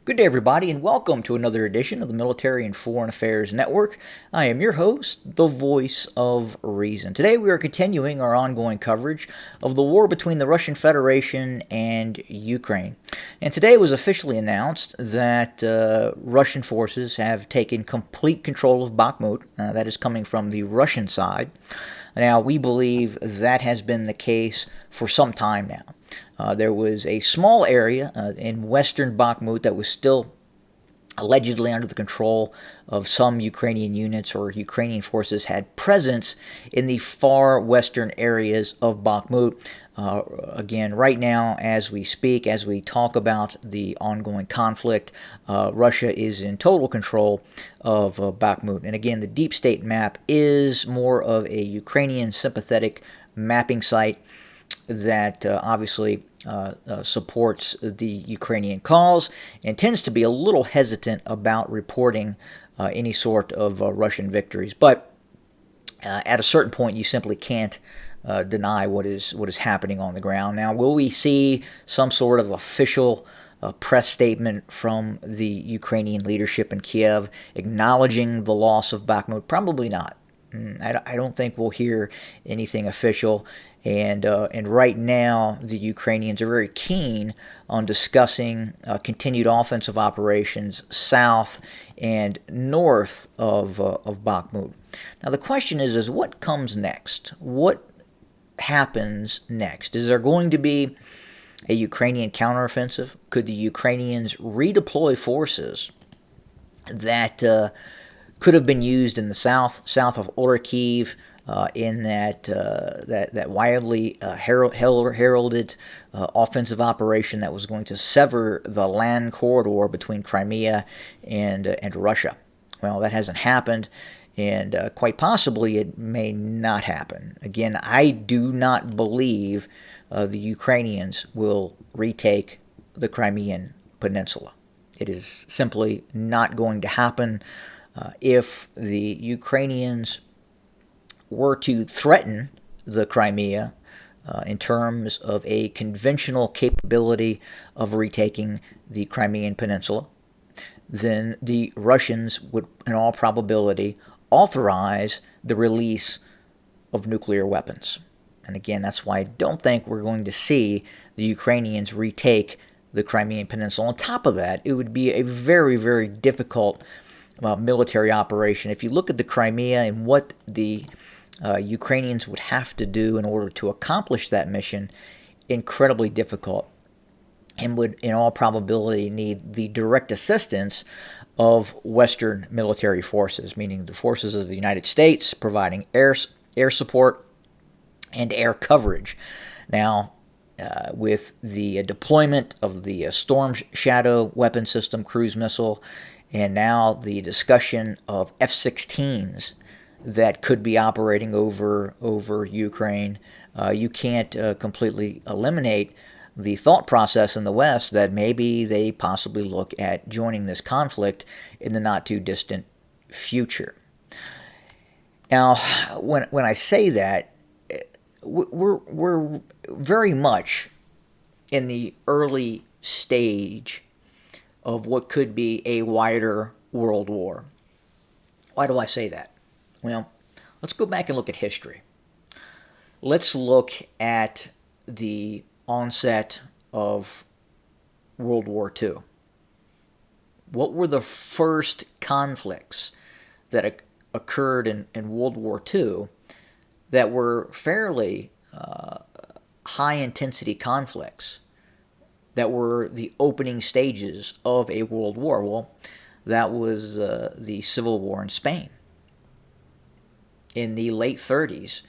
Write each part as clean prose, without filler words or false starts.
Good day, everybody, and welcome to another edition of the Military and Foreign Affairs Network. I am your host, the voice of reason. Today, we are continuing our ongoing coverage of the war between the Russian Federation and Ukraine. And today it was officially announced that Russian forces have taken complete control of Bakhmut. That is coming from the Russian side. Now, we believe that has been the case for some time now. There was a small area in western Bakhmut that was still allegedly under the control of some Ukrainian units, or Ukrainian forces had presence in the far western areas of Bakhmut. Again, right now, as we speak, as we talk about the ongoing conflict, Russia is in total control of Bakhmut. And again, the deep state map is more of a Ukrainian sympathetic mapping site that obviously supports the Ukrainian cause and tends to be a little hesitant about reporting any sort of Russian victories. But at a certain point, you simply can't deny what is happening on the ground. Now, will we see some sort of official press statement from the Ukrainian leadership in Kiev acknowledging the loss of Bakhmut? Probably not. I don't think we'll hear anything official. And right now, the Ukrainians are very keen on discussing continued offensive operations south and north of Bakhmut. Now, the question is what comes next? What happens next? Is there going to be a Ukrainian counteroffensive? Could the Ukrainians redeploy forces that could have been used in the south of Orkiv, in that wildly heralded offensive operation that was going to sever the land corridor between Crimea and Russia? Well, that hasn't happened, and quite possibly it may not happen. Again, I do not believe the Ukrainians will retake the Crimean Peninsula. It is simply not going to happen. If the Ukrainians were to threaten the Crimea in terms of a conventional capability of retaking the Crimean Peninsula, then the Russians would, in all probability, authorize the release of nuclear weapons. And again, that's why I don't think we're going to see the Ukrainians retake the Crimean Peninsula. On top of that, it would be a very, very difficult military operation. If you look at the Crimea and what the Ukrainians would have to do in order to accomplish that mission, incredibly difficult, and would in all probability need the direct assistance of Western military forces, meaning the forces of the United States providing air support and air coverage. Now, with the deployment of the Storm Shadow weapon system, cruise missile, and now the discussion of F-16s that could be operating over Ukraine, you can't completely eliminate the thought process in the West that maybe they possibly look at joining this conflict in the not-too-distant future. Now, when I say that, we're very much in the early stage of what could be a wider world war. Why do I say that? Well, let's go back and look at history. Let's look at the onset of World War II. What were the first conflicts that occurred in World War II that were fairly high-intensity conflicts that were the opening stages of a world war? Well, that was the Civil War in Spain. In the late 30s,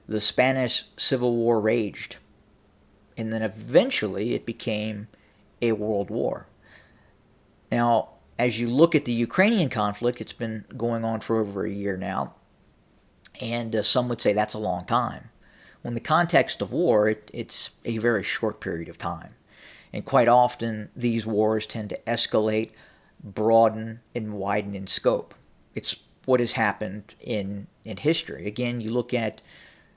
the Spanish Civil War raged, and then eventually it became a world war. Now, as you look at the Ukrainian conflict, it's been going on for over a year now, and some would say that's a long time. Well, in the context of war, it's a very short period of time. And quite often, these wars tend to escalate, broaden, and widen in scope. It's what has happened in history. Again, you look at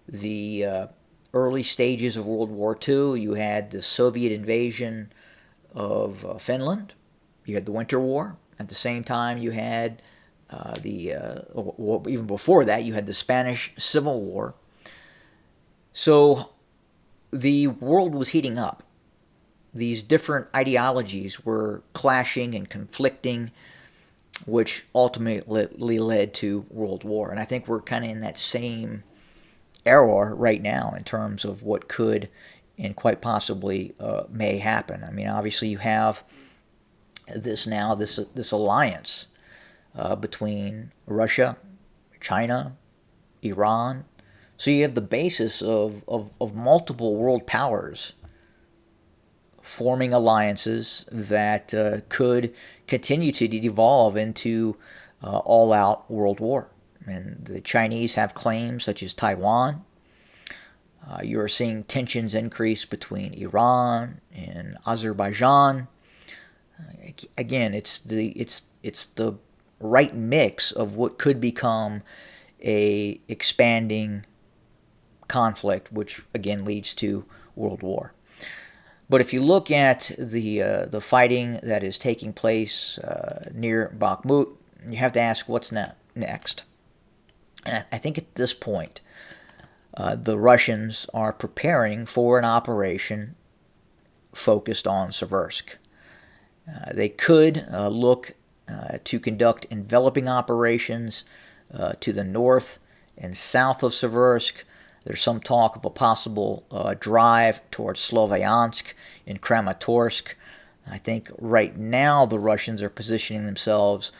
the early stages of World War II, you had the Soviet invasion of Finland. You had the Winter War. At the same time, you had even before that, you had the Spanish Civil War. So the world was heating up. These different ideologies were clashing and conflicting, which ultimately led to World War. And I think we're kind of in that same era right now in terms of what could and quite possibly may happen. I mean, obviously you have this alliance between Russia, China, Iran. So you have the basis of multiple world powers forming alliances that could continue to devolve into all-out world war. And the Chinese have claims such as Taiwan. You are seeing tensions increase between Iran and Azerbaijan. Again, it's the right mix of what could become a expanding conflict, which again leads to world war. But if you look at the fighting that is taking place near Bakhmut, you have to ask what's next. And I think at this point, the Russians are preparing for an operation focused on Seversk. They could look to conduct enveloping operations to the north and south of Seversk. There's some talk of a possible drive towards Sloviansk and Kramatorsk. I think right now the Russians are positioning themselves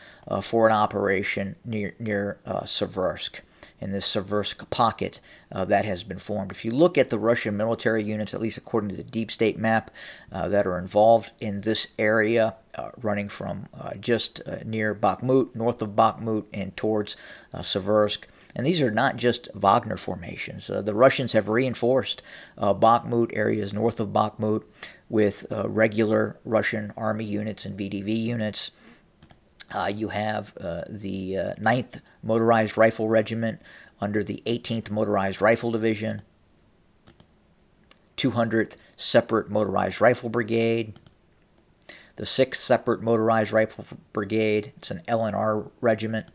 for an operation near Seversk, in this Seversk pocket that has been formed. If you look at the Russian military units, at least according to the deep state map, that are involved in this area, running from just near Bakhmut, north of Bakhmut, and towards Seversk. And these are not just Wagner formations. The Russians have reinforced Bakhmut areas north of Bakhmut with regular Russian army units and VDV units. You have the 9th Motorized Rifle Regiment under the 18th Motorized Rifle Division, 200th Separate Motorized Rifle Brigade, the 6th Separate Motorized Rifle Brigade, it's an LNR regiment,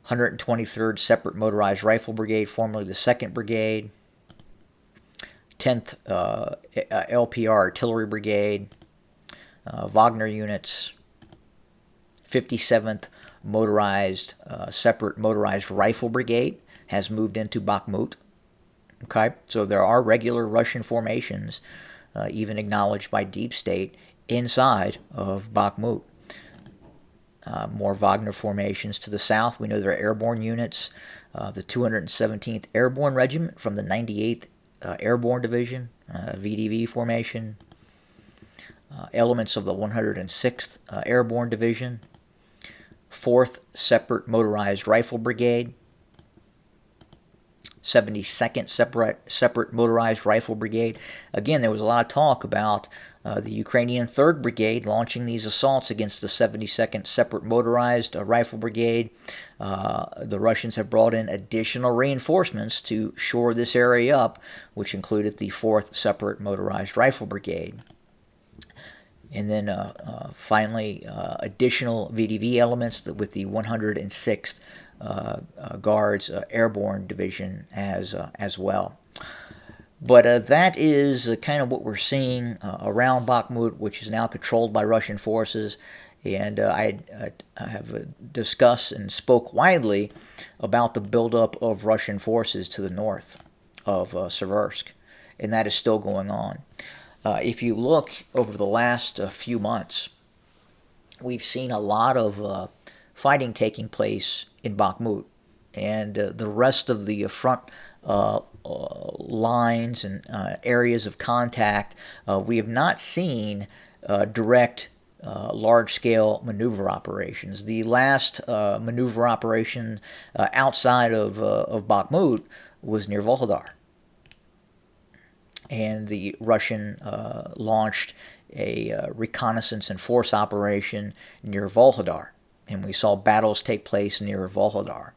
123rd Separate Motorized Rifle Brigade, formerly the 2nd Brigade, 10th LPR Artillery Brigade, Wagner units, 57th Motorized Separate Motorized Rifle Brigade has moved into Bakhmut. Okay, so there are regular Russian formations, even acknowledged by Deep State, inside of Bakhmut. More Wagner formations to the south. We know there are airborne units. The 217th Airborne Regiment from the 98th Airborne Division, VDV formation. Elements of the 106th Airborne Division. 4th Separate Motorized Rifle Brigade. 72nd Separate Motorized Rifle Brigade. Again, there was a lot of talk about the Ukrainian 3rd Brigade launching these assaults against the 72nd Separate Motorized Rifle Brigade. The Russians have brought in additional reinforcements to shore this area up, which included the 4th Separate Motorized Rifle Brigade. And then finally, additional VDV elements with the 106th Guards Airborne Division as well. But that is kind of what we're seeing around Bakhmut, which is now controlled by Russian forces. And I have discussed and spoke widely about the buildup of Russian forces to the north of Seversk, and that is still going on. If you look over the last few months, we've seen a lot of fighting taking place in Bakhmut, and the rest of the front lines and areas of contact, we have not seen direct large-scale maneuver operations. The last maneuver operation outside of Bakhmut was near Volhodar. And the Russian launched a reconnaissance and force operation near Volhodar. And we saw battles take place near Volhodar.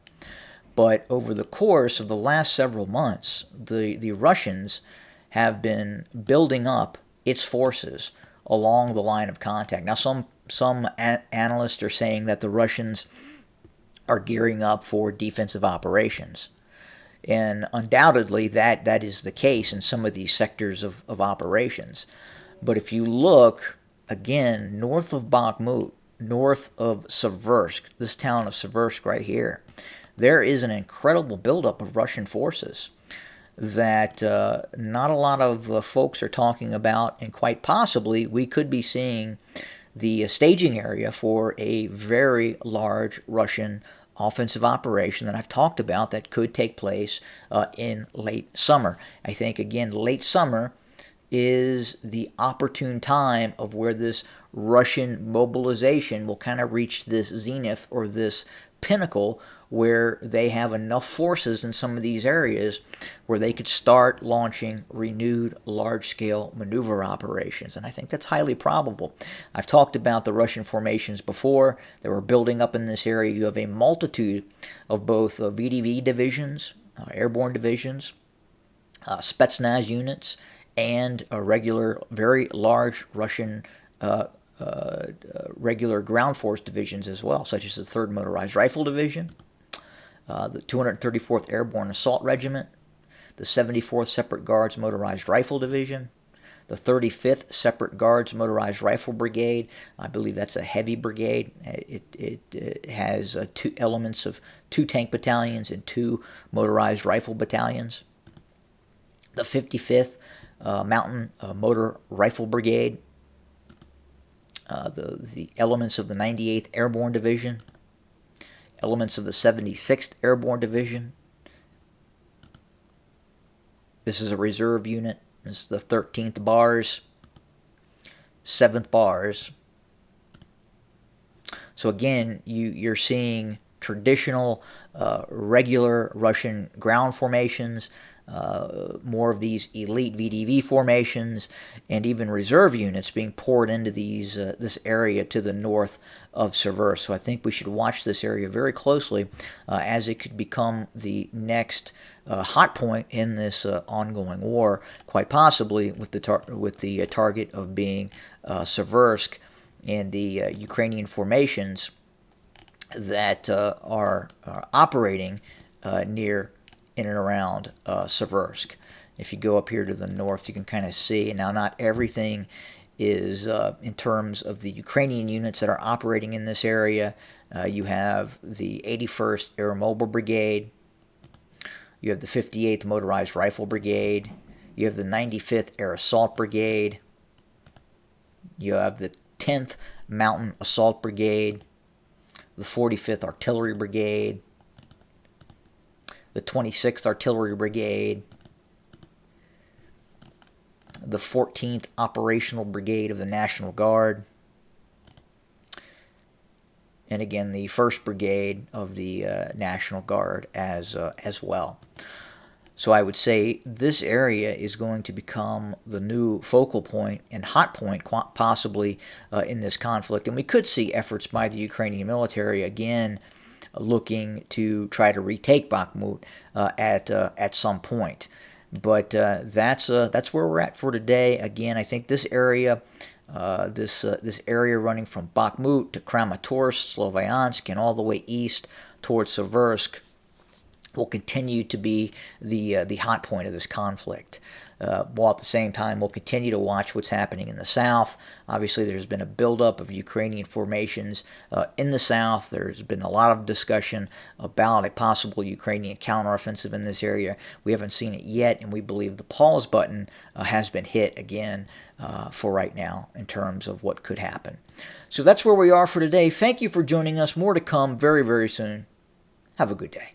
But over the course of the last several months, the Russians have been building up its forces along the line of contact. Now, some analysts are saying that the Russians are gearing up for defensive operations. And undoubtedly, that is the case in some of these sectors of operations. But if you look, again, north of Bakhmut, north of Seversk, this town of Seversk right here, there is an incredible buildup of Russian forces that not a lot of folks are talking about, and quite possibly we could be seeing the staging area for a very large Russian offensive operation that I've talked about that could take place in late summer. I think, again, late summer is the opportune time of where this Russian mobilization will kind of reach this zenith or this pinnacle where they have enough forces in some of these areas where they could start launching renewed large-scale maneuver operations. And I think that's highly probable. I've talked about the Russian formations before. They were building up in this area. You have a multitude of both VDV divisions, airborne divisions, Spetsnaz units, and a regular, very large Russian regular ground force divisions as well, such as the 3rd Motorized Rifle Division, the 234th Airborne Assault Regiment, the 74th Separate Guards Motorized Rifle Division, the 35th Separate Guards Motorized Rifle Brigade. I believe that's a heavy brigade. It has two elements of 2 tank battalions and 2 motorized rifle battalions. The 55th Mountain Motor Rifle Brigade, the elements of the 98th Airborne Division, elements of the 76th Airborne Division. This is a reserve unit. This is the 13th Bars, 7th Bars. So again, you're seeing traditional, regular Russian ground formations, more of these elite VDV formations, and even reserve units being poured into this area to the north of Seversk. So I think we should watch this area very closely as it could become the next hot point in this ongoing war, quite possibly with the target of being Seversk and the Ukrainian formations that are operating near in and around Seversk. If you go up here to the north, you can kind of see. Now, not everything is in terms of the Ukrainian units that are operating in this area. You have the 81st Air Mobile Brigade. You have the 58th Motorized Rifle Brigade. You have the 95th Air Assault Brigade. You have the 10th Mountain Assault Brigade, the 45th Artillery Brigade, the 26th Artillery Brigade, the 14th Operational Brigade of the National Guard, and again the 1st Brigade of the National Guard as well. So I would say this area is going to become the new focal point and hot point possibly in this conflict. And we could see efforts by the Ukrainian military again looking to try to retake Bakhmut at some point. But that's where we're at for today. Again, I think this area, this area running from Bakhmut to Kramatorsk, Sloviansk, and all the way east towards Seversk, will continue to be the hot point of this conflict. While at the same time, we'll continue to watch what's happening in the south. Obviously, there's been a buildup of Ukrainian formations in the south. There's been a lot of discussion about a possible Ukrainian counteroffensive in this area. We haven't seen it yet, and we believe the pause button has been hit again for right now in terms of what could happen. So that's where we are for today. Thank you for joining us. More to come very, very soon. Have a good day.